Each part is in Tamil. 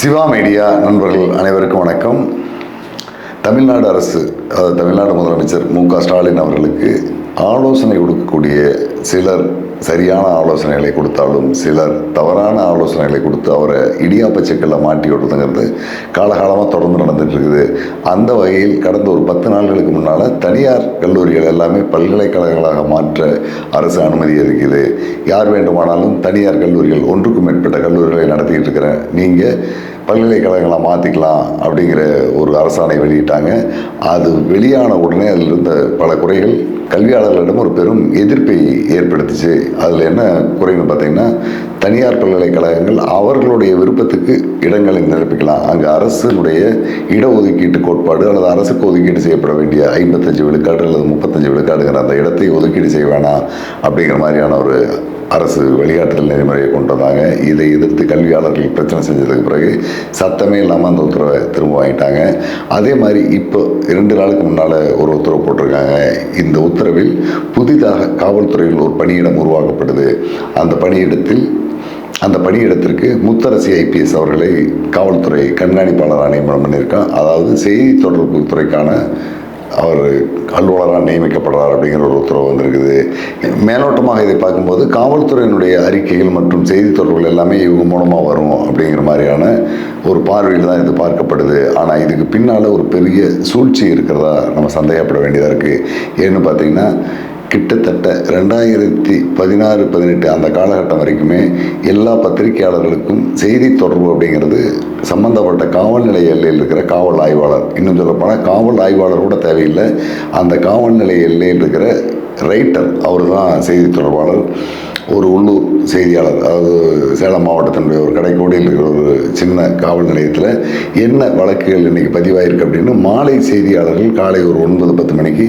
சிவா மீடியா நண்பர்கள் அனைவருக்கும் வணக்கம். தமிழ்நாடு அரசு, தமிழ்நாடு முதலமைச்சர் மு.க.ஸ்டாலின் அவர்களுக்கு ஆலோசனை கொடுக்கக்கூடிய சிலர் சரியான ஆலோசனைகளை கொடுத்தாலும் சிலர் தவறான ஆலோசனைகளை கொடுத்து அவரை இடியாப்ப சிக்கலில் மாட்டி விடுறதுங்கிறது காலகாலமாக தொடர்ந்து நடந்துட்டு இருக்குது. அந்த வகையில் கடந்த ஒரு 10 நாட்களுக்கு முன்னால் தனியார் கல்லூரிகள் எல்லாமே பல்கலைக்கழகங்களாக மாற்ற அரசு அனுமதி இருக்குது. யார் வேண்டுமானாலும் தனியார் கல்லூரிகள், ஒன்றுக்கும் மேற்பட்ட கல்லூரிகளை நடத்திக்கிட்டு இருக்கிறேன், நீங்கள் பல்கலைக்கழகங்களாக மாற்றிக்கலாம் அப்படிங்கிற ஒரு அரசாணை வெளியிட்டாங்க. அது வெளியான உடனே அதில் இருந்த பல குறைகள் கல்வியாளர்களிடம் ஒரு பெரும் எதிர்ப்பை ஏற்படுத்திச்சு. அதில் என்ன குறைன்னு பார்த்தீங்கன்னா, தனியார் பல்கலைக்கழகங்கள் அவர்களுடைய விருப்பத்துக்கு இடங்களை நிரப்பிக்கலாம். அங்கே அரசினுடைய இடஒதுக்கீட்டு கோட்பாடு அல்லது அரசுக்கு ஒதுக்கீடு செய்யப்பட வேண்டிய 55 விழுக்காடு அல்லது 35 விழுக்காடுங்கிற அந்த இடத்தை ஒதுக்கீடு செய்ய வேணாம் அப்படிங்கிற மாதிரியான ஒரு அரசு வழிகாட்டுதல் நெறிமுறையை கொண்டு வந்தாங்க. இதை எதிர்த்து கல்வியாளர்கள் பிரச்சனை செஞ்சதுக்கு பிறகு சத்தமே இல்லாமல் அந்த உத்தரவை திரும்ப வாங்கிட்டாங்க. அதே மாதிரி இப்போ 2 நாளுக்கு முன்னால் ஒரு உத்தரவு போட்டிருக்காங்க. இந்த உத்தரவில் புதிதாக காவல்துறையில் ஒரு பணியிடம் உருவாக்கப்படுது. அந்த பணியிடத்திற்கு முத்தரசி ஐபிஎஸ் அவர்களை காவல்துறை கண்காணிப்பாளராக நியமனம் பண்ணியிருக்கான். அதாவது செய்தி தொடர்பு துறைக்கான அவர் அலுவலராக நியமிக்கப்படுறார் அப்படிங்கிற ஒரு உத்தரவு வந்திருக்குது. மேலோட்டமாக இதை பார்க்கும்போது காவல்துறையினுடைய அறிக்கைகள் மற்றும் செய்தி தொடர்புகள் எல்லாமே இவங்க மூலமாக வரும் அப்படிங்கிற மாதிரியான ஒரு பார்வையில் தான் இது பார்க்கப்படுது. ஆனால் இதுக்கு பின்னால் ஒரு பெரிய சூழ்ச்சி இருக்கிறதா நம்ம சந்தேகப்பட வேண்டியதாக இருக்குது. ஏன்னு பார்த்தீங்கன்னா, கிட்டத்தட்ட 2016-18 அந்த காலகட்டம் வரைக்குமே எல்லா பத்திரிகையாளர்களுக்கும் செய்தி தொடர்பு அப்படிங்கிறது சம்பந்தப்பட்ட காவல் நிலைய எல்லையில் இருக்கிற காவல் ஆய்வாளர், இன்னும் சொல்லப்போனால் காவல் ஆய்வாளர் கூட தேவையில்லை, அந்த காவல் நிலைய எல்லையில் இருக்கிற ரைட்டர் அவர் தான் செய்தி தொடர்பாளர். ஒரு உள்ளூர் செய்தியாளர், அதாவது சேலம் மாவட்டத்தினுடைய ஒரு கடைக்கோடியில் இருக்கிற ஒரு சின்ன காவல் நிலையத்தில் என்ன வழக்குகள் இன்றைக்கி பதிவாயிருக்கு அப்படின்னு மாலை செய்தியாளர்கள் காலை ஒரு 9-10 மணிக்கு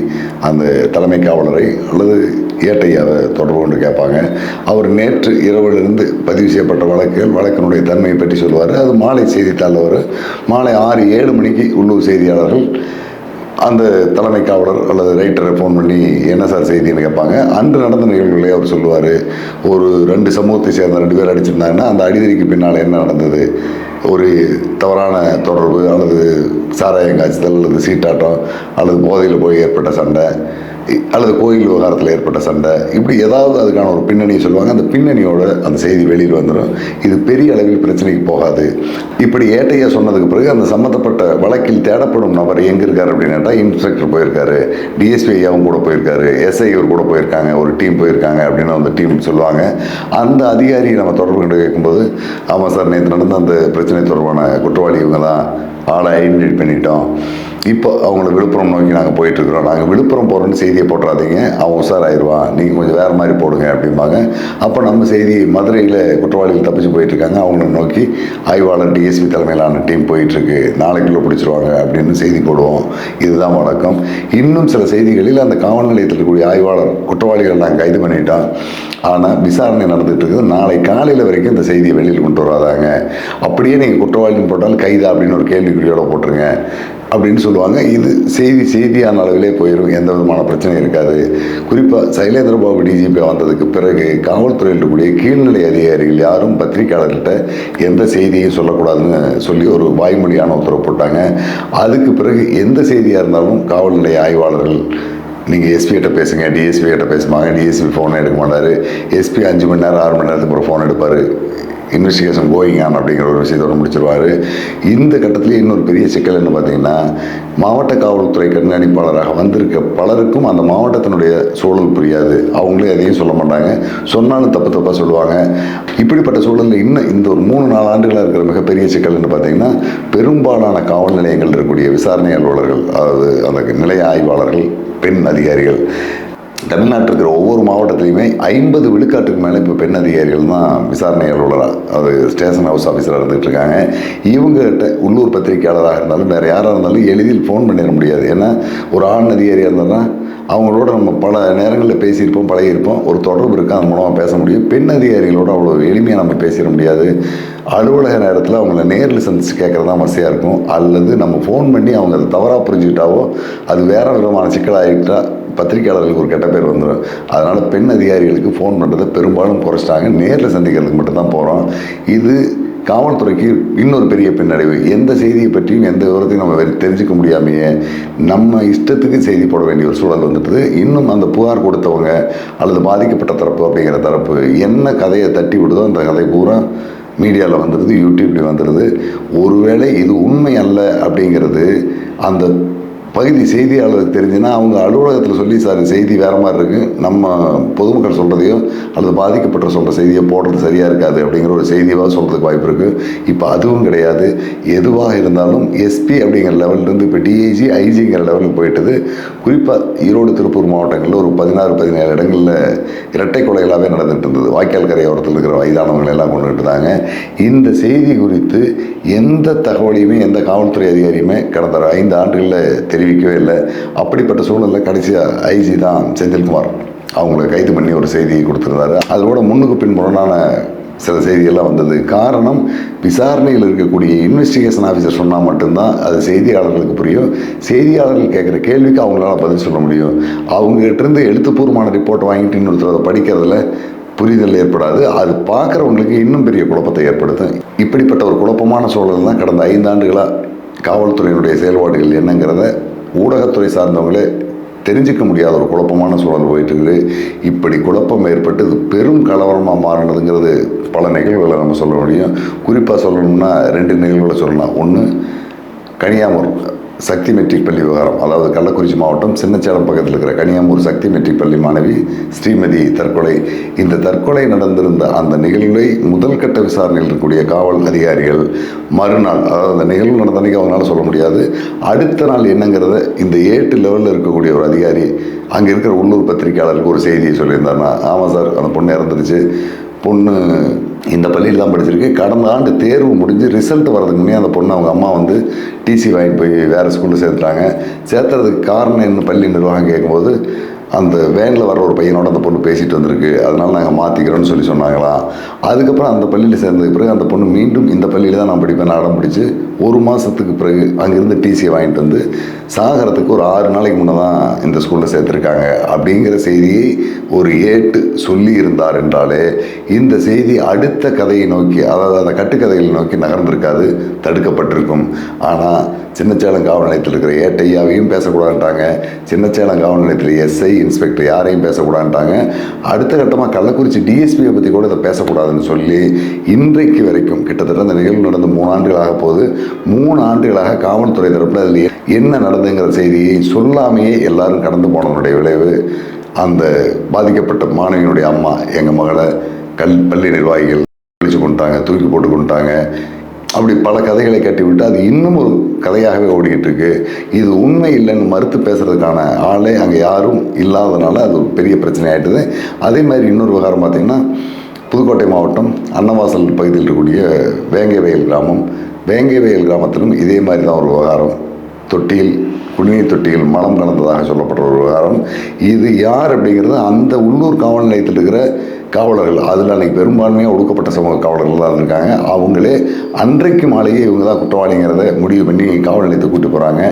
அந்த தலைமை காவலரை அல்லது ஏட்டையாவை தொடர்பு கொண்டு கேட்பாங்க. அவர் நேற்று இரவிலிருந்து பதிவு செய்யப்பட்ட வழக்கினுடைய தன்மையை பற்றி சொல்லுவார். அது மாலை செய்தித்தாளில் வரும். மாலை 6-7 மணிக்கு உள்ளூர் செய்தியாளர்கள் அந்த தலைமை காவலர் அல்லது ரைட்டரை ஃபோன் பண்ணி என்ன சார் செய்தின்னு கேட்பாங்க. அன்று நடந்த நிகழ்வுகளே அவர் சொல்லுவார். ஒரு 2 சமூகத்தை சேர்ந்த 2 பேர் அடிச்சிருந்தாங்கன்னா அந்த அடிதடிக்கு பின்னால் என்ன நடந்தது, ஒரு தவறான தொடர்பு அல்லது சாராயம் காய்ச்சல் அல்லது சீட்டாட்டம் அல்லது போதையில் போய் ஏற்பட்ட சண்டை அல்லது கோயில் விவகாரத்தில் ஏற்பட்ட சண்டை, இப்படி ஏதாவது அதுக்கான ஒரு பின்னணியை சொல்லுவாங்க. அந்த பின்னணியோட அந்த செய்தி வெளியில் வந்துடும். இது பெரிய அளவில் பிரச்சனைக்கு போகாது. இப்படி ஏட்டையா சொன்னதுக்கு பிறகு அந்த சம்மந்தப்பட்ட வழக்கில் தேடப்படும் நபர் எங்கே இருக்கார் அப்படின்னா, இன்ஸ்பெக்டர் போயிருக்காரு, டிஎஸ்பி ஐயாவும் கூட போயிருக்காரு, எஸ்ஐ கூட போயிருக்காங்க, ஒரு டீம் போயிருக்காங்க அப்படின்னு அந்த டீம் சொல்லுவாங்க. அந்த அதிகாரி நம்ம தொடர்பு கொண்டு கேட்கும்போது, ஆமாம் சார், நேற்று நடந்த அந்த பிரச்சனை தொடர்பான குற்றவாளி இவங்க தான், ஆளை ஐடென்டிஃபை பண்ணிட்டோம், இப்போ அவங்கள விழுப்புரம் நோக்கி நாங்கள் போயிட்டுருக்குறோம், நாங்கள் விழுப்புரம் போகிறோன்னு செய்தியை போட்டுறாதீங்க, அவன் உஷாராயிருவான், நீங்கள் கொஞ்சம் வேறு மாதிரி போடுங்க அப்படிம்பாங்க. அப்போ நம்ம செய்தி மதுரையில் குற்றவாளிகள் தப்பிச்சு போயிட்டுருக்காங்க, அவங்கள நோக்கி ஆய்வாளர் டிஎஸ்பி தலைமையிலான டீம் போயிட்டுருக்கு, நாளைக்குள்ளே பிடிச்சிருவாங்க அப்படின்னு செய்தி போடுவோம். இதுதான் வழக்கம். இன்னும் சில செய்திகளில் அந்த காவல் நிலையத்தில் இருக்கக்கூடிய ஆய்வாளர் குற்றவாளிகள் நாங்கள் கைது பண்ணிட்டோம், ஆனால் விசாரணை நடந்துகிட்டு இருக்குது, நாளை காலையில் வரைக்கும் இந்த செய்தியை வெளியில் கொண்டு வராதாங்க, அப்படியே நீங்கள் குற்றவாளின்னு போட்டால் கைதா அப்படின்னு ஒரு கேள்விக்குறியோட போட்டுருங்க அப்படின்னு சொல்லுவாங்க. இது செய்தியான அளவிலே போயிடும், எந்த விதமான பிரச்சனையும் இருக்காது. குறிப்பாக சைலேந்திரபாபு டிஜிபி வந்ததுக்கு பிறகு காவல்துறையில் இருக்கக்கூடிய கீழ்நிலை அதிகாரிகள் யாரும் பத்திரிகையாளர்கிட்ட எந்த செய்தியும் சொல்லக்கூடாதுன்னு சொல்லி ஒரு வாய்மொழியான உத்தரவு போட்டாங்க. அதுக்கு பிறகு எந்த செய்தியாக இருந்தாலும் காவல் நிலைய ஆய்வாளர்கள் நீங்கள் எஸ்பி கிட்ட பேசுங்க, டிஎஸ்பி கிட்ட பேசுவாங்க. டிஎஸ்பி ஃபோனை எடுக்க மாட்டார். எஸ்பி 5 மணி நேரம் 6 மணி நேரத்துக்கு அப்புறம் ஃபோன் எடுப்பார். இன்வெஸ்டிகேஷன் கோயிங் ஆன் அப்படிங்கிற ஒரு விஷயத்தோடு முடிச்சிருவார். இந்த கட்டத்திலேயே இன்னொரு பெரிய சிக்கல் என்ன பார்த்தீங்கன்னா, மாவட்ட காவல்துறை கண்காணிப்பாளராக வந்திருக்க பலருக்கும் அந்த மாவட்டத்தினுடைய சூழல் புரியாது. அவங்களே அதையும் சொல்ல மாட்டாங்க, சொன்னாலும் தப்பாக சொல்லுவாங்க. இப்படிப்பட்ட சூழலில் இன்னும் இந்த ஒரு 3-4 ஆண்டுகளாக இருக்கிற மிகப்பெரிய சிக்கல் என்ன பார்த்தீங்கன்னா, பெரும்பாலான காவல் நிலையங்கள் இருக்கக்கூடிய விசாரணை அலுவலர்கள், அதாவது அந்த நிலைய ஆய்வாளர்கள், பெண் அதிகாரிகள், தமிழ்நாட்டில் இருக்கிற ஒவ்வொரு மாவட்டத்திலையுமே 50 விழுக்காட்டுக்கு மேலே இப்போ பெண் அதிகாரிகள் தான் விசாரணை அலுவலராக, அது ஸ்டேஷன் ஹவுஸ் ஆஃபீஸராக இருந்துகிட்டு இருக்காங்க. இவங்ககிட்ட உள்ளூர் பத்திரிகையாளராக இருந்தாலும் வேறு யாராக இருந்தாலும் எளிதில் ஃபோன் பண்ணிட முடியாது. ஏன்னா ஒரு ஆண் அதிகாரியாக இருந்தால்னா அவங்களோட நம்ம பல நேரங்களில் பேசியிருப்போம், பழகியிருப்போம், ஒரு தொடர்பு இருக்குது, அது மூலமாக பேச முடியும். பெண் அதிகாரிகளோடு அவ்வளோ எளிமையாக நம்ம பேசிட முடியாது. அலுவலக நேரத்தில் அவங்கள நேரில் சந்தித்து கேட்குறது தான் வசதியாக இருக்கும். அல்லது நம்ம ஃபோன் பண்ணி அவங்க அதை தவறாக புரிஞ்சுக்கிட்டாவோ அது வேறு விதமான சிக்கலாகிட்டா பத்திரிகையாளர்களுக்கு ஒரு கெட்ட பேர் வந்துடும். அதனால் பெண் அதிகாரிகளுக்கு ஃபோன் பண்ணுறதை பெரும்பாலும் குறைச்சிட்டாங்க. நேரில் சந்திக்கிறதுக்கு மட்டும்தான் போகிறோம். இது காவல்துறைக்கு இன்னொரு பெரிய பின்னடைவு. எந்த செய்தியை பற்றியும் எந்த விவரத்தையும் நம்ம தெரிஞ்சுக்க முடியாமையே நம்ம இஷ்டத்துக்கு செய்தி போட வேண்டிய ஒரு சூழல் வந்துட்டுது. இன்னும் அந்த புகார் கொடுத்தவங்க அல்லது பாதிக்கப்பட்ட தரப்பு அப்படிங்கிற தரப்பு என்ன கதையை தட்டி விடுதோ அந்த கதை பூரா மீடியாவில் வந்துடுது, யூடியூப்லேயும் வந்துடுது. ஒருவேளை இது உண்மை அல்ல அப்படிங்கிறது அந்த பகுதி செய்தியாளருக்கு தெரிஞ்சுன்னா அவங்க அலுவலகத்தில் சொல்லி சார் செய்தி வேறு மாதிரி இருக்குது, நம்ம பொதுமக்கள் சொல்கிறதையோ அல்லது பாதிக்கப்பட்ட சொல்கிற செய்தியை போடுறது சரியாக இருக்காது அப்படிங்கிற ஒரு செய்தியாக சொல்கிறதுக்கு வாய்ப்பு இருக்குது. இப்போ அதுவும் கிடையாது. எதுவாக இருந்தாலும் எஸ்பி அப்படிங்கிற லெவல்லேருந்து இப்போ டிஐஜி ஐஜிங்கிற லெவலுக்கு போயிட்டது. குறிப்பாக ஈரோடு திருப்பூர் மாவட்டங்களில் ஒரு 16-17 இடங்களில் இரட்டை கொலைகளாகவே நடந்துகிட்டு இருந்தது. வாய்க்கால் கரையோரத்தில் இருக்கிற வயதானவங்களை எல்லாம் கொண்டுகிட்டு இருந்தாங்க. இந்த செய்தி குறித்து எந்த தகவலையுமே எந்த காவல்துறை அதிகாரியுமே கடந்த 5 ஆண்டுகளில் தெரிவிக்கவே இல்லை. அப்படிப்பட்ட சூழலில் கடைசியாக ஐஜி தான் செந்தில்குமார் அவங்கள கைது பண்ணி ஒரு செய்தியை கொடுத்துருந்தாரு. அதோட முன்னுக்கு பின் முரணான சில செய்திகள்லாம் வந்தது. காரணம், விசாரணையில் இருக்கக்கூடிய இன்வெஸ்டிகேஷன் ஆஃபீஸர் சொன்னால் மட்டும்தான் அது செய்தியாளர்களுக்கு புரியும். செய்தியாளர்கள் கேட்குற கேள்விக்கு அவங்களால பதில் சொல்ல முடியும். அவங்ககிட்டருந்து எழுத்துப்பூர்வமான ரிப்போர்ட் வாங்கிட்டு இன்னொருத்தர் அதை படிக்கிறதுல புரிதல் ஏற்படாது. அது பார்க்குறவங்களுக்கு இன்னும் பெரிய குழப்பத்தை ஏற்படுத்தும். இப்படிப்பட்ட ஒரு குழப்பமான சூழல் தான் கடந்த 5 ஆண்டுகளாக காவல்துறையினுடைய செயல்பாடுகள் என்னங்கிறத ஊடகத்துறை சார்ந்தவங்களே தெரிஞ்சிக்க முடியாத ஒரு குழப்பமான சூழல் போயிட்டுருக்குது. இப்படி குழப்பம் ஏற்பட்டு பெரும் கலவரமாக மாறினதுங்கிறது பல நிகழ்வுகளை நம்ம சொல்ல முடியும். குறிப்பாக சொல்லணும்னா 2 நிகழ்வுகளை சொல்லலாம். ஒன்று, கனியாமூர் சக்தி மெட்ரிக் பள்ளி விவகாரம். அதாவது கள்ளக்குறிச்சி மாவட்டம் சின்னச்சேலம் பக்கத்தில் இருக்கிற கனியாமூர் சக்தி மெட்ரிக் பள்ளி மாணவி ஸ்ரீமதி தற்கொலை. இந்த தற்கொலை நடந்திருந்த அந்த நிகழ்வை முதல் கட்ட விசாரணையில் இருக்கக்கூடிய காவல் அதிகாரிகள் மறுநாள், அதாவது அந்த நிகழ்வு நடந்த அன்றைக்கி அவங்களால சொல்ல முடியாது, அடுத்த நாள் என்னங்கிறத இந்த 8 லெவலில் இருக்கக்கூடிய ஒரு அதிகாரி அங்கே இருக்கிற உள்ளூர் பத்திரிகையாளருக்கு ஒரு செய்தியை சொல்லியிருந்தாருன்னா, ஆமாம் சார் அந்த பொண்ணு இறந்துருச்சு, பொண்ணு இந்த பள்ளியில் தான் படிச்சிருக்கு, கடந்த ஆண்டு தேர்வு முடிஞ்சு ரிசல்ட் வரதுக்கு முன்னே அந்த பொண்ணு அவங்க அம்மா வந்து டிசி வாங்கிட்டு போய் வேறு ஸ்கூலில் சேர்த்துட்டாங்க. சேர்த்துறதுக்கு காரணம் என்ன பள்ளி நிர்வாகம் கேட்கும்போது, அந்த வேனில் வர ஒரு பையனோட அந்த பொண்ணு பேசிட்டு வந்திருக்கு, அதனால் நாங்கள் மாற்றிக்கிறோன்னு சொல்லி சொன்னாங்களாம். அதுக்கப்புறம் அந்த பள்ளியில் சேர்ந்ததுக்கு பிறகு அந்த பொண்ணு மீண்டும் இந்த பள்ளியில் தான் நான் படிப்பேன் அடம் பிடிச்சி 1 மாதத்துக்கு பிறகு அங்கேருந்து டிசியை வாங்கிட்டு வந்து சாகரத்துக்கு ஒரு 6 நாளைக்கு முன்னே தான் இந்த ஸ்கூலில் சேர்த்துருக்காங்க அப்படிங்கிற செய்தியை ஒரு ஏட்டு சொல்லி இருந்தார் என்றாலே இந்த செய்தி அடுத்த கதையை நோக்கி, அதாவது அந்த கட்டுக்கதைகளை நோக்கி நகர்ந்திருக்காது, தடுக்கப்பட்டிருக்கும். ஆனால் சின்னச்சேலம் காவல் நிலையத்தில் இருக்கிற ஏட்டையாவையும் பேசக்கூடாதுட்டாங்க, சின்னச்சேலம் காவல் நிலையத்தில் எஸ்ஐ இன்ஸ்பெக்டர் யாரையும் பேசக்கூடாதுட்டாங்க. அடுத்த கட்டமாக கள்ளக்குறிச்சி டிஎஸ்பியை பற்றி கூட இதை பேசக்கூடாதுன்னு சொல்லி இன்றைக்கு வரைக்கும் கிட்டத்தட்ட அந்த நிகழ்வு நடந்து 3 ஆண்டுகளாக போகுது. 3 ஆண்டுகளாக காவல்துறை தரப்பில் அதில் என்ன நடந்துங்கிற செய்தியை சொல்லாமையே எல்லாரும் கடந்து போனதனுடைய விளைவு, அந்த பாதிக்கப்பட்ட மாணவியினுடைய அம்மா எங்கள் மகளை பள்ளி நிர்வாகிகள் அழிச்சு கொண்டுட்டாங்க, தூக்கி போட்டு கொண்டுட்டாங்க, அப்படி பல கதைகளை கட்டிவிட்டு அது இன்னும் ஒரு கதையாகவே ஓடிக்கிட்டு இருக்கு. இது உண்மை இல்லைன்னு மறுத்து பேசுறதுக்கான ஆளே அங்கே யாரும் இல்லாதனால அது ஒரு பெரிய பிரச்சனை ஆகிட்டுது. அதே மாதிரி இன்னொரு விவகாரம் பார்த்திங்கன்னா, புதுக்கோட்டை மாவட்டம் அன்னவாசல் பகுதியில் இருக்கக்கூடிய வேங்கவயல் கிராமம், வேங்கவயல் கிராமத்திலும் இதே மாதிரி தான் ஒரு விவகாரம். தொட்டியில் குடிநீர் தொட்டியில் மலம் கலந்ததாக சொல்லப்படுற ஒரு விவகாரம். இது யார் அப்படிங்கிறது அந்த உள்ளூர் காவல் நிலையத்தில் இருக்கிற காவலர்கள், அதில் அன்றைக்கி பெரும்பான்மையாக ஒடுக்கப்பட்ட சமூக காவலர்கள் தான் இருக்காங்க. அவங்களே அன்றைக்கு மாலையே இவங்க தான் குற்றவாளிங்கிறத முடிவு பண்ணி காவல் நிலையத்தை கூட்டு போகிறாங்க.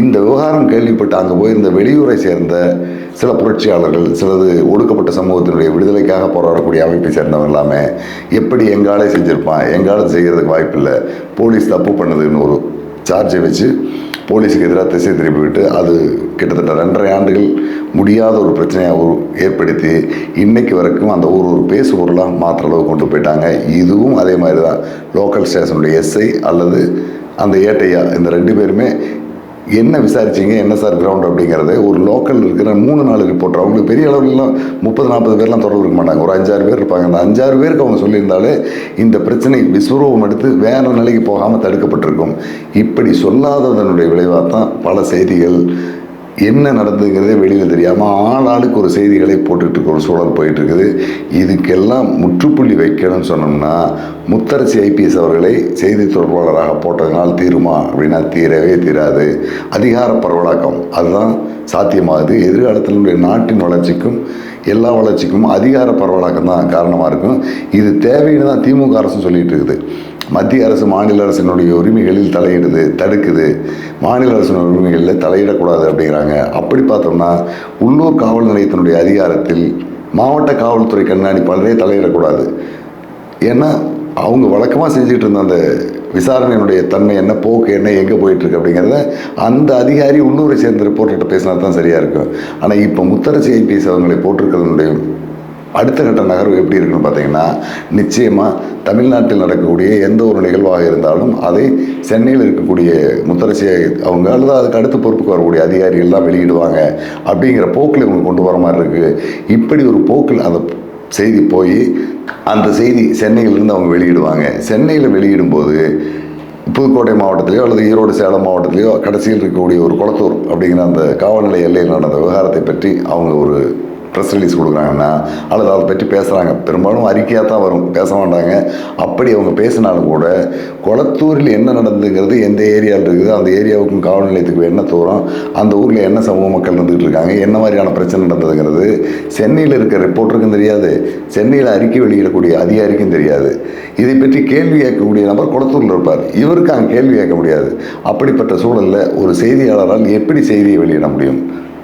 இந்த விவகாரம் கேள்விப்பட்டு அங்கே போயிருந்த வெளியூரை சேர்ந்த சில புரட்சியாளர்கள், சிலது ஒடுக்கப்பட்ட சமூகத்தினுடைய விடுதலைக்காக போராடக்கூடிய அமைப்பை சேர்ந்தவங்க எல்லாமே எப்படி எங்காலே செஞ்சுருப்பான், எங்காலும் செய்கிறதுக்கு வாய்ப்பு இல்லை, போலீஸ் தப்பு பண்ணுதுன்னு ஒரு சார்ஜை வச்சு போலீஸுக்கு எதிராக திசை திருப்பி விட்டு அது கிட்டத்தட்ட 2.5 ஆண்டுகள் முடியாத ஒரு பிரச்சனையாக ஏற்படுத்தி இன்னைக்கு வரைக்கும் அந்த ஊர் ஒரு பேசு பொருளாக மாற்ற அளவு கொண்டு போயிட்டாங்க. இதுவும் அதே மாதிரி தான் லோக்கல் ஸ்டேஷனுடைய எஸ்ஐ அல்லது அந்த ஏட்டையா, இந்த 2 பேருமே என்ன விசாரிச்சிங்க, என்ன சார் கிரவுண்ட் அப்படிங்கிறத ஒரு லோக்கல் இருக்கிற 3-4 ரிப்போர்ட்டர், அவங்களுக்கு பெரிய அளவுலாம் 30-40 பேர்லாம் தொடர்பு இருக்க மாட்டாங்க, ஒரு 5-6 பேர் இருப்பாங்க. அந்த 5-6 பேருக்கு அவங்க சொல்லியிருந்தாலே இந்த பிரச்சனை விஸ்வரூபம் எடுத்து வேறு நிலைக்கு போகாமல் தடுக்கப்பட்டிருக்கும். இப்படி சொல்லாததனுடைய விளைவாக தான் பல செய்திகள் என்ன நடந்துங்கிறதே வெளியில் தெரியாமல் ஆளுக்கு ஒரு செய்திகளை போட்டுக்கிட்டு இருக்க ஒரு சூழல் போயிட்டுருக்குது. இதுக்கெல்லாம் முற்றுப்புள்ளி வைக்கணும்னு சொன்னோம்னா, முத்தரசி ஐபிஎஸ் அவர்களை செய்தி தொடர்பாளராக போட்டதுனால் தீருமா அப்படின்னா தீரவே தீராது. அதிகார பரவலாக்கம் அதுதான் சாத்தியமாகுது. எதிர்காலத்தினுடைய நாட்டின் வளர்ச்சிக்கும் எல்லா வளர்ச்சிக்கும் அதிகார பரவலாக்கம் தான் காரணமாக இருக்கும். இது தேவைன்னு தான் திமுக அரசு சொல்லிகிட்டு இருக்குது. மத்திய அரசு மாநில அரசினுடைய உரிமைகளில் தலையிடுது, தடுக்குது, மாநில அரசினுடைய உரிமைகளில் தலையிடக்கூடாது அப்படிங்கிறாங்க. அப்படி பார்த்தோம்னா உள்ளூர் காவல் நிலையத்தினுடைய அதிகாரத்தில் மாவட்ட காவல்துறை கண்காணிப்பாளரே தலையிடக்கூடாது. ஏன்னா அவங்க வழக்கமாக செஞ்சுட்டு இருந்த அந்த விசாரணையினுடைய தன்மை என்ன, போக்கு என்ன, எங்கே போயிட்டுருக்கு அப்படிங்கிறத அந்த அதிகாரி உள்ளூரை சேர்ந்த ரிப்போர்ட்டர்கிட்ட பேசினா தான் சரியாக இருக்கும். ஆனால் இப்போ முத்தரசி ஐபிஎஸ் அவங்களை போட்டிருக்கிறதுனுடைய அடுத்த கட்ட நகர்வு எப்படி இருக்குன்னு பார்த்தீங்கன்னா, நிச்சயமாக தமிழ்நாட்டில் நடக்கக்கூடிய எந்த ஒரு நிகழ்வாக இருந்தாலும் அதை சென்னையில் இருக்கக்கூடிய முத்தரசி அவங்க அல்லது அதுக்கு அடுத்த பொறுப்புக்கு வரக்கூடிய அதிகாரிகள்லாம் வெளியிடுவாங்க அப்படிங்கிற போக்கில் இவங்க கொண்டு வர மாதிரி இருக்குது. இப்படி ஒரு போக்கில் அந்த செய்தி போய் அந்த செய்தி சென்னையிலிருந்து அவங்க வெளியிடுவாங்க. சென்னையில் வெளியிடும்போது புதுக்கோட்டை மாவட்டத்திலேயோ அல்லது ஈரோடு சேலம் மாவட்டத்திலேயோ கடைசியில் இருக்கக்கூடிய ஒரு குளத்தூர் அப்படிங்கிற அந்த காவல்நிலை எல்லையில் நடந்த விவகாரத்தை பற்றி அவங்க ஒரு ப்ரெஸ் ரிலீஸ் கொடுக்குறாங்கன்னா அல்லது அதை பற்றி பேசுகிறாங்க, பெரும்பாலும் அறிக்கையாக தான் வரும், பேச மாட்டாங்க. அப்படி அவங்க பேசினாலும் கூட குளத்தூரில் என்ன நடந்ததுங்கிறது, எந்த ஏரியாவில் இருக்குது, அந்த ஏரியாவுக்கும் காவல் நிலையத்துக்கு என்ன தூரம், அந்த ஊரில் என்ன சமூக மக்கள் இருந்துகிட்டு இருக்காங்க, என்ன மாதிரியான பிரச்சனை நடந்ததுங்கிறது சென்னையில் இருக்க ரிப்போர்ட்டருக்கும் தெரியாது, சென்னையில் அறிக்கை வெளியிடக்கூடிய அதிகாரிக்கும் தெரியாது. இதை பற்றி கேள்வி கேட்கக்கூடிய நபர் குளத்தூரில் இருப்பார், இவருக்கு அங்கே கேள்வி கேட்க முடியாது. அப்படிப்பட்ட சூழலில் ஒரு செய்தியாளரால் எப்படி செய்தியை வெளியிட முடியும்?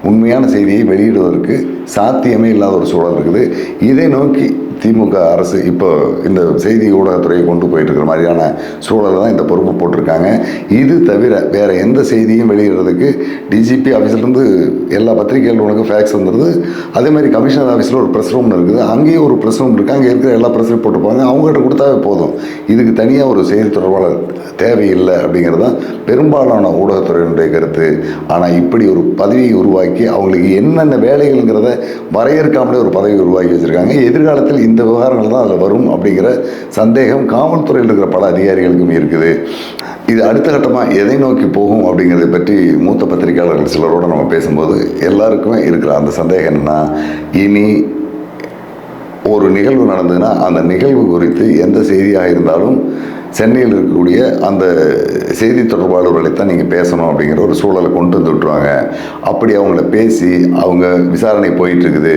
உண்மையான செய்தியை வெளியிடுவதற்கு சாத்தியமே இல்லாத ஒரு சூழல் இருக்குது. இதை நோக்கி திமுக அரசு இப்போ இந்த செய்தி ஊடகத்துறையை கொண்டு போயிட்டு இருக்கிற மாதிரியான சூழலை தான் இந்த பொறுப்பு போட்டிருக்காங்க. இது தவிர வேறு எந்த செய்தியும் வெளியிடுறதுக்கு டிஜிபி ஆஃபீஸ்லேருந்து எல்லா பத்திரிகைகளுக்கும் ஃபேக்ஸ் வந்துடுது. அதே மாதிரி கமிஷனர் ஆஃபீஸில் ஒரு ப்ரெஸ் ரூம் இருக்குது, அங்கேயும் ஒரு ப்ரெஸ் ரூம் இருக்குது, அங்கே இருக்கிற எல்லா ப்ரெஸ் போட்டுப்பாங்க, அவங்ககிட்ட கொடுத்தாவே போதும். இதுக்கு தனியாக ஒரு செய்தி தொடர்பாளர் தேவையில்லை அப்படிங்கிறது தான் பெரும்பாலான ஊடகத்துறையினுடைய கருத்து. ஆனால் இப்படி ஒரு பதவியை உருவாக்கி அவங்களுக்கு என்னென்ன வேலைகள்ங்கிறத வரையறுக்காமலே ஒரு பதவி உருவாக்கி வச்சுருக்காங்க. எதிர்காலத்தில் இந்த விவகாரங்கள் தான் அதில் வரும் அப்படிங்கிற சந்தேகம் காவல்துறையில் இருக்கிற பல அதிகாரிகளுக்கும் இருக்குது. இது அடுத்த கட்டமாக எதை நோக்கி போகும் அப்படிங்கிறத பற்றி மூத்த பத்திரிகையாளர்கள் சிலரோடு நம்ம பேசும்போது எல்லாருக்குமே இருக்கிற அந்த சந்தேகம் என்னென்னா, இனி ஒரு நிகழ்வு நடந்ததுன்னா அந்த நிகழ்வு குறித்து எந்த செய்தியாக இருந்தாலும் சென்னையில் இருக்கக்கூடிய அந்த செய்தி தொடர்பாளர்களைத்தான் நீங்கள் பேசணும் அப்படிங்கிற ஒரு சூழலை கொண்டு வந்து விட்டுருவாங்க. அப்படி அவங்கள பேசி அவங்க விசாரணை போயிட்டுருக்குது,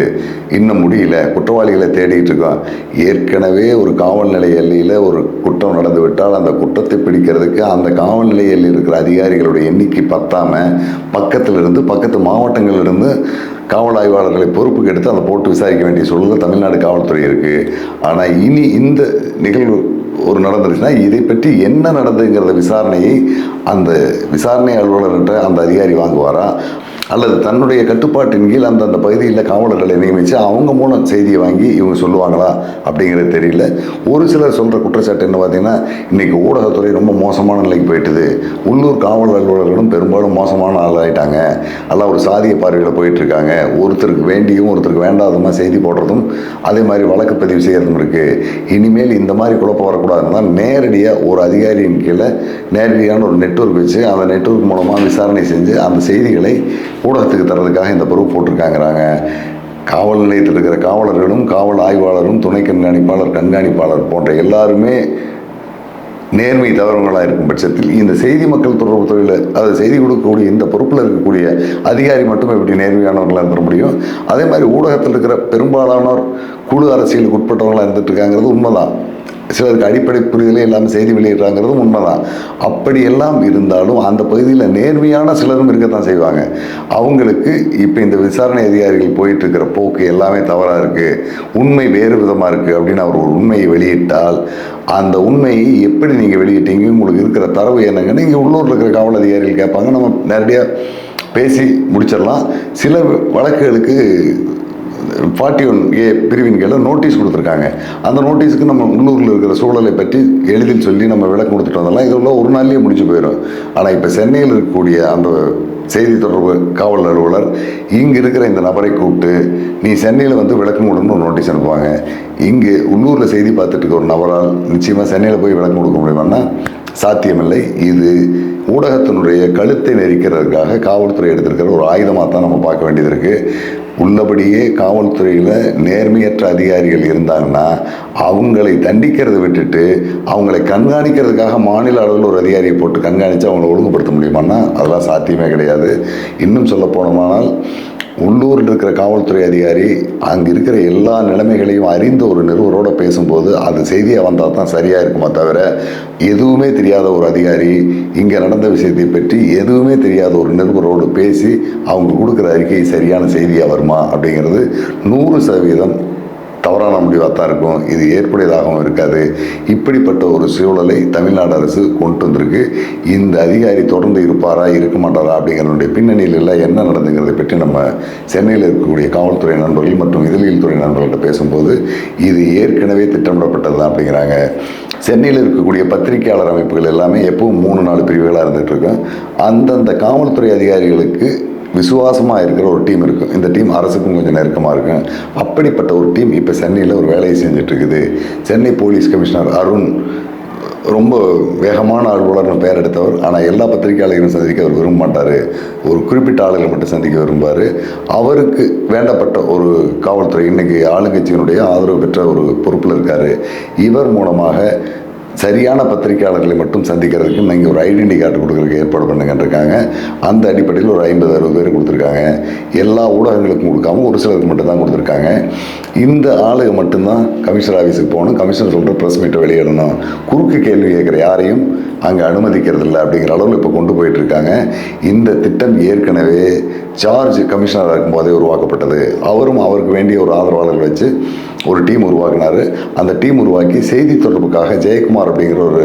இன்னும் முடியல, குற்றவாளிகளை தேடிட்டு இருக்கோம். ஏற்கனவே ஒரு காவல் நிலைய எல்லையில் ஒரு குற்றம் நடந்து விட்டால் அந்த குற்றத்தை பிடிக்கிறதுக்கு அந்த காவல் நிலைய எல்லையில் இருக்கிற அதிகாரிகளுடைய எண்ணிக்கை பத்தாமல் பக்கத்து மாவட்டங்களிலிருந்து காவல் ஆய்வாளர்களை பொறுப்புக்கு எடுத்து அதை போட்டு விசாரிக்க வேண்டிய சூழலில் தமிழ்நாடு காவல்துறை இருக்குது. ஆனால் இனி இந்த நிகழ்வு ஒரு நடந்துருச்சுன்னா இதை பற்றி என்ன நடந்ததுங்கிறத விசாரணையை அந்த விசாரணை அலுவலர்கிட்ட அந்த அதிகாரி வாங்குவாரா, அல்லது தன்னுடைய கட்டுப்பாட்டின் கீழ் அந்த பகுதியில் காவலர்களை நியமித்து அவங்க மூலம் செய்தியை வாங்கி இவங்க சொல்லுவாங்களா அப்படிங்கிறது தெரியல. ஒரு சிலர் சொல்கிற குற்றச்சாட்டு என்ன பார்த்தீங்கன்னா, இன்றைக்கி ஊடகத்துறை ரொம்ப மோசமான நிலைக்கு போயிட்டுது, உள்ளூர் காவல் அலுவலர்களும் பெரும்பாலும் மோசமான ஆளாயிட்டாங்க, எல்லாம் ஒரு சாதிய பார்வையில் போயிட்டுருக்காங்க, ஒருத்தருக்கு வேண்டியும் ஒருத்தருக்கு வேண்டாதமாக செய்தி போடுறதும் அதே மாதிரி வழக்கு பதிவு செய்கிறதும் இருக்குது. இனிமேல் இந்த மாதிரி குழப்பம் வரக்கூடாதுன்னா நேரடியாக ஒரு அதிகாரியின் கீழே நேரடியான ஒரு நெட்வொர்க் வச்சு அந்த நெட்வொர்க் மூலமாக விசாரணை செஞ்சு அந்த செய்திகளை ஊடகத்துக்கு தர்றதுக்காக இந்த பொறுப்பு போட்டிருக்காங்கிறாங்க. காவல் நிலையத்தில் இருக்கிற காவலர்களும் காவல் ஆய்வாளரும் துணை கண்காணிப்பாளர் போன்ற எல்லாருமே நேர்மை தவறுகளாக இருக்கும் பட்சத்தில் இந்த செய்தி மக்கள் தொடர்பு தொழில் அது செய்தி கொடுக்கக்கூடிய இந்த பொறுப்பில் இருக்கக்கூடிய அதிகாரி மட்டும் எப்படி நேர்மையானவர்களாக இருந்துட முடியும்? அதே மாதிரி ஊடகத்தில் இருக்கிற பெரும்பாலானோர் குழு அரசியலுக்கு உட்பட்டவர்களாக இருந்துட்டு இருக்காங்கிறது உண்மைதான். சிலருக்கு அடிப்படை புரிதலே இல்லாமல் செய்தி வெளியிடுறாங்கிறதும் உண்மைதான். அப்படியெல்லாம் இருந்தாலும் அந்த பகுதியில் நேர்மையான சிலரும் இருக்கத்தான் செய்வாங்க. அவங்களுக்கு இப்போ இந்த விசாரணை அதிகாரிகள் போயிட்டு இருக்கிற போக்கு எல்லாமே தவறாக இருக்குது, உண்மை வேறு விதமாக இருக்குது அப்படின்னு அவர் ஒரு உண்மையை வெளியிட்டால் அந்த உண்மையை எப்படி நீங்கள் வெளியிட்டீங்க, உங்களுக்கு இருக்கிற தரவு என்னங்கன்னு இங்கே உள்ளூரில் இருக்கிற காவல் அதிகாரிகள் கேட்பாங்க. நம்ம நேரடியாக பேசி முடிச்சிடலாம். சில வழக்குகளுக்கு 41A பிரிவின் கீழே நோட்டீஸ் கொடுத்துருக்காங்க. அந்த நோட்டீஸுக்கு நம்ம உள்ளூரில் இருக்கிற சூழலை பற்றி எளிதில் சொல்லி நம்ம விளக்கம் கொடுத்துட்டு வந்தோம்லாம் இதெல்லாம் ஒரு நாள்லேயே முடிச்சு போயிடும். ஆனால் இப்போ சென்னையில் இருக்கக்கூடிய அந்த செய்தி தொடர்பு காவல் அலுவலர் இங்கே இருக்கிற இந்த நபரை கூப்பிட்டு நீ சென்னையில் வந்து விளக்கம் கொடுன்னு ஒரு நோட்டீஸ் அனுப்புவாங்க. இங்கே உள்ளூரில் செய்தி பார்த்துட்டு இருக்க ஒரு நபரால் நிச்சயமாக சென்னையில் போய் விளக்கம் கொடுக்க முடியுமான்னா சாத்தியமில்லை. இது ஊடகத்தினுடைய கழுத்தை நெரிக்கிறதுக்காக காவல்துறை எடுத்திருக்கிற ஒரு ஆயுதமாக தான் நம்ம பார்க்க வேண்டியது இருக்குது. உள்ளபடியே காவல்துறையில் நேர்மையற்ற அதிகாரிகள் இருந்தாங்கன்னா அவங்களை தண்டிக்கிறத விட்டுட்டு அவங்களை கண்காணிக்கிறதுக்காக மாநில அளவில் ஒரு அதிகாரியை போட்டு கண்காணித்து அவங்களை ஒழுங்குபடுத்த முடியுமான்னா அதெல்லாம் சாத்தியமே கிடையாது. இன்னும் சொல்ல போனோமானால் உள்ளூரில் இருக்கிற காவல்துறை அதிகாரி அங்கே இருக்கிற எல்லா நிலைமைகளையும் அறிந்த ஒரு நிருபரோடு பேசும்போது அது செய்தியாக வந்தால் தான் சரியாக இருக்குமா தவிர எதுவுமே தெரியாத ஒரு அதிகாரி இங்கே நடந்த விஷயத்தை பற்றி எதுவுமே தெரியாத ஒரு நிருபரோடு பேசி அவங்க கொடுக்குற அறிக்கை சரியான செய்தியாக வருமா அப்படிங்கிறது 100% தவறான முடிவாக தான் இருக்கும், இது ஏற்புடையதாகவும் இருக்காது. இப்படிப்பட்ட ஒரு சூழலை தமிழ்நாடு அரசு கொண்டு வந்திருக்கு. இந்த அதிகாரி தொடர்ந்து இருப்பாரா இருக்க மாட்டாரா அப்படிங்கிறனுடைய பின்னணியில் எல்லாம் என்ன நடந்துங்கிறதை பற்றி நம்ம சென்னையில் இருக்கக்கூடிய காவல்துறை நண்பர்கள் மற்றும் இதழியல் துறை நண்பர்கள்ட்ட பேசும்போது இது ஏற்கனவே திட்டமிடப்பட்டது தான் அப்படிங்கிறாங்க. சென்னையில் இருக்கக்கூடிய பத்திரிகையாளர் அமைப்புகள் எல்லாமே எப்பவும் 3-4 பிரிவுகளாக இருந்துகிட்டு இருக்கும். அந்தந்த காவல்துறை அதிகாரிகளுக்கு விசுவாசமாக இருக்கிற ஒரு டீம் இருக்கும். இந்த டீம் அரசுக்கும் கொஞ்சம் நெருக்கமாக இருக்கும். அப்படிப்பட்ட ஒரு டீம் இப்போ சென்னையில் ஒரு வேலையை செஞ்சிட்ருக்குது. சென்னை போலீஸ் கமிஷனர் அருண் ரொம்ப வேகமான அலுவலர்னு பெயர் எடுத்தவர். ஆனால் எல்லா பத்திரிகையாளர்களும் சந்திக்க அவர் விரும்ப மாட்டார். ஒரு குறிப்பிட்ட ஆளுகளை மட்டும் சந்திக்க விரும்புவார். அவருக்கு வேண்டப்பட்ட ஒரு காவல்துறை இன்றைக்கி ஆளுங்கட்சியினுடைய ஆதரவு பெற்ற ஒரு பொறுப்பில் இருக்கார். இவர் மூலமாக சரியான பத்திரிகையாளர்களை மட்டும் சந்திக்கிறதுக்கு நீங்கள் ஒரு ஐடென்டி கார்டு கொடுக்குறதுக்கு ஏற்பாடு பண்ணுங்கன்றிருக்காங்க. அந்த அடிப்படையில் ஒரு 50-60 பேர் கொடுத்துருக்காங்க. எல்லா ஊடகங்களுக்கும் கொடுக்காம ஒரு சிலருக்கு மட்டும்தான் கொடுத்துருக்காங்க. இந்த ஆளுக மட்டும்தான் கமிஷனர் ஆஃபீஸுக்கு போகணும், கமிஷனர் சொல்கிற ப்ரெஸ் மீட்டை வெளியிடணும், குறுக்கு கேள்வி கேட்குற யாரையும் அங்கே அனுமதிக்கிறது இல்லை அப்படிங்கிற அளவில் இப்போ கொண்டு போயிட்டுருக்காங்க. இந்த திட்டம் ஏற்கனவே ஜார்ஜ் கமிஷனராக இருக்கும்போதே உருவாக்கப்பட்டது. அவரும் அவருக்கு வேண்டிய ஒரு ஆதரவாளர்கள் வச்சு ஒரு டீம் உருவாக்கினார். அந்த டீம் உருவாக்கி செய்தி தொடர்புக்காக ஜெயக்குமார் அப்படிங்கிற ஒரு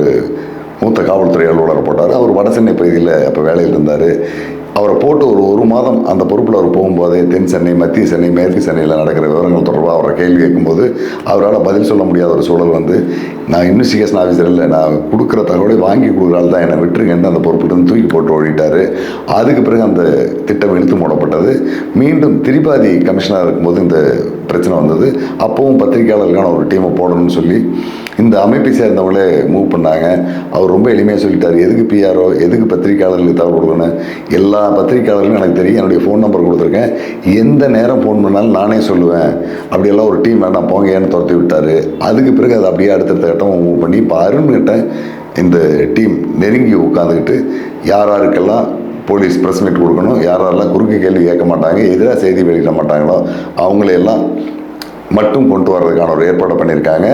மூத்த காவல்துறை அலுவலரை போட்டார். அவர் வடசென்னை பகுதியில் அப்போ வேலையில் இருந்தார். அவரை போட்டு ஒரு மாதம் அந்த பொறுப்பில் அவர் போகும்போதே தென் சென்னை, மத்திய சென்னை, மேற்கு சென்னையில் நடக்கிற விவரங்கள் தொடர்பாக அவரை கேள்வி கேட்கும்போது அவரால் பதில் சொல்ல முடியாத ஒரு சூழல் வந்து, நான் இன்வெஸ்டிகேஷன் ஆஃபீஸர் இல்லை, நான் கொடுக்குற தகவலை வாங்கி கொடுக்குறாள் தான், என்னை விட்டுருங்கன்னு அந்த பொறுப்பிலிருந்து தூக்கி போட்டு ஓடிட்டார். அதுக்கு பிறகு அந்த திட்டம் இழுத்து மூடப்பட்டது. மீண்டும் திரிபாதி கமிஷனராக இருக்கும்போது இந்த பிரச்சனை வந்தது. அப்போவும் பத்திரிகையாளர்களுக்கான ஒரு டீமை போடணும்னு சொல்லி இந்த அமைப்பை சேர்ந்தவங்களே மூவ் பண்ணாங்க. அவர் ரொம்ப எளிமையாக சொல்லிட்டார், எதுக்கு பிஆர்ஓ, எதுக்கு பத்திரிகையாளர்களுக்கு தகவல் கொடுக்கணும், எல்லா பத்திரிகையாளர்களும் எனக்கு தெரியும், என்னுடைய ஃபோன் நம்பர் கொடுத்துருக்கேன், எந்த நேரம் ஃபோன் பண்ணாலும் நானே சொல்லுவேன், அப்படியெல்லாம் ஒரு டீம் வேண்டாம் போங்கன்னு துரத்தி விட்டார். அதுக்கு பிறகு அதை அப்படியே அடுத்தடுத்த கட்டம் மூவ் பண்ணி இப்போ அருண்கிட்ட இந்த டீம் நெருங்கி உட்காந்துக்கிட்டு யார் யாருக்கெல்லாம் போலீஸ் ப்ரெஸ் மீட் கொடுக்கணும், யாரெல்லாம் குறுக்கு கேள்வி கேட்க மாட்டாங்க, எதிராக செய்தி வெளியிட மாட்டாங்களோ அவங்களையெல்லாம் மட்டும் கொண்டு வர்றதுக்கான ஒரு ஏற்பாடு பண்ணியிருக்காங்க.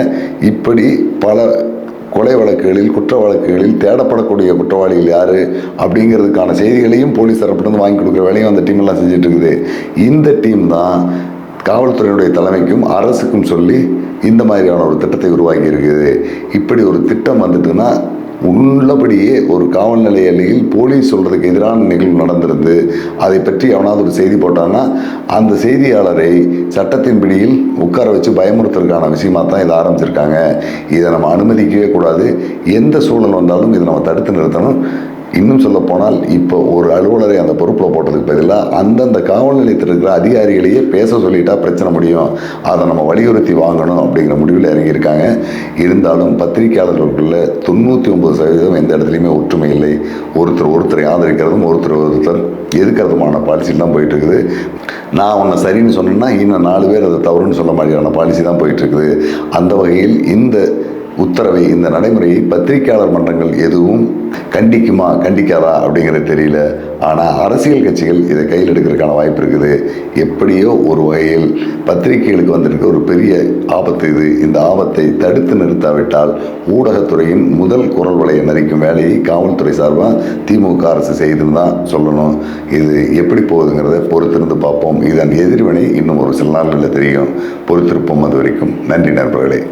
இப்படி பல கொலை வழக்குகளில், குற்ற வழக்குகளில் தேடப்படக்கூடிய குற்றவாளிகள் யார் அப்படிங்கிறதுக்கான செய்திகளையும் போலீஸ் தரப்பிலிருந்து வாங்கி கொடுக்குற வேலையும் அந்த டீமெல்லாம் செஞ்சுட்டு இருக்குது. இந்த டீம் தான் காவல்துறையினுடைய தலைமைக்கும் அரசுக்கும் சொல்லி இந்த மாதிரியான ஒரு திட்டத்தை உருவாக்கி இருக்குது. இப்படி ஒரு திட்டம் வந்துட்டுன்னா உள்ளபடியே ஒரு காவல் நிலைய எல்லையில் போலீஸ் சொல்கிறதுக்கு எதிரான நிகழ்வு நடந்திருந்து அதை பற்றி எவனாவது ஒரு செய்தி போட்டான்னா அந்த செய்தியாளரை சட்டத்தின் பிடியில் உட்கார வச்சு பயமுறுத்துறதுக்கான விஷயமாக தான் இதை ஆரம்பிச்சிருக்காங்க. இதை நம்ம அனுமதிக்கவே கூடாது. எந்த சூழல் வந்தாலும் இதை நம்ம தடுத்து நிறுத்தணும். இன்னும் சொல்ல போனால் இப்போ ஒரு அலுவலரை அந்த பொறுப்பில் போட்டதுக்கு பதிலாக அந்தந்த காவல் நிலையத்தில் இருக்கிற அதிகாரிகளையே பேச சொல்லிட்டா பிரச்சனை முடியும், அதை நம்ம வலியுறுத்தி வாங்கணும் அப்படிங்கிற முடிவில் இறங்கியிருக்காங்க. இருந்தாலும் பத்திரிகையாளர்களுக்குள்ள 99% எந்த இடத்துலையுமே ஒற்றுமை இல்லை. ஒருத்தரை ஆதரிக்கிறதும் ஒருத்தர் எதுக்கிறதுமான பாலிசியில் தான் போயிட்டு இருக்குது. நான் உன்னை சரின்னு சொன்னேன்னா இன்னும் 4 பேர் அதை தவறுன்னு சொல்ல மாதிரியான பாலிசி தான் போயிட்டு இருக்குது. அந்த வகையில் இந்த உத்தரவை, இந்த நடைமுறையை பத்திரிகையாளர் மன்றங்கள் எதுவும் கண்டிக்காதா அப்படிங்கிறது தெரியல. ஆனால் அரசியல் கட்சிகள் இதை கையில் எடுக்கிறதுக்கான வாய்ப்பு இருக்குது. எப்படியோ ஒரு வகையில் பத்திரிகைகளுக்கு வந்திருக்க ஒரு பெரிய ஆபத்து இது. இந்த ஆபத்தை தடுத்து நிறுத்தாவிட்டால் ஊடகத்துறையின் முதல் குரல் வலையை நரிக்கும் வேலையை காவல்துறை சார்பாக திமுக அரசு செய்துன்னு தான் சொல்லணும். இது எப்படி போகுதுங்கிறத பொறுத்திருந்து பார்ப்போம். இதன் எதிர்வினை இன்னும் ஒரு சில நாட்களில் தெரியும். பொறுத்திருப்போம். அது வரைக்கும் நன்றி நண்பர்களே.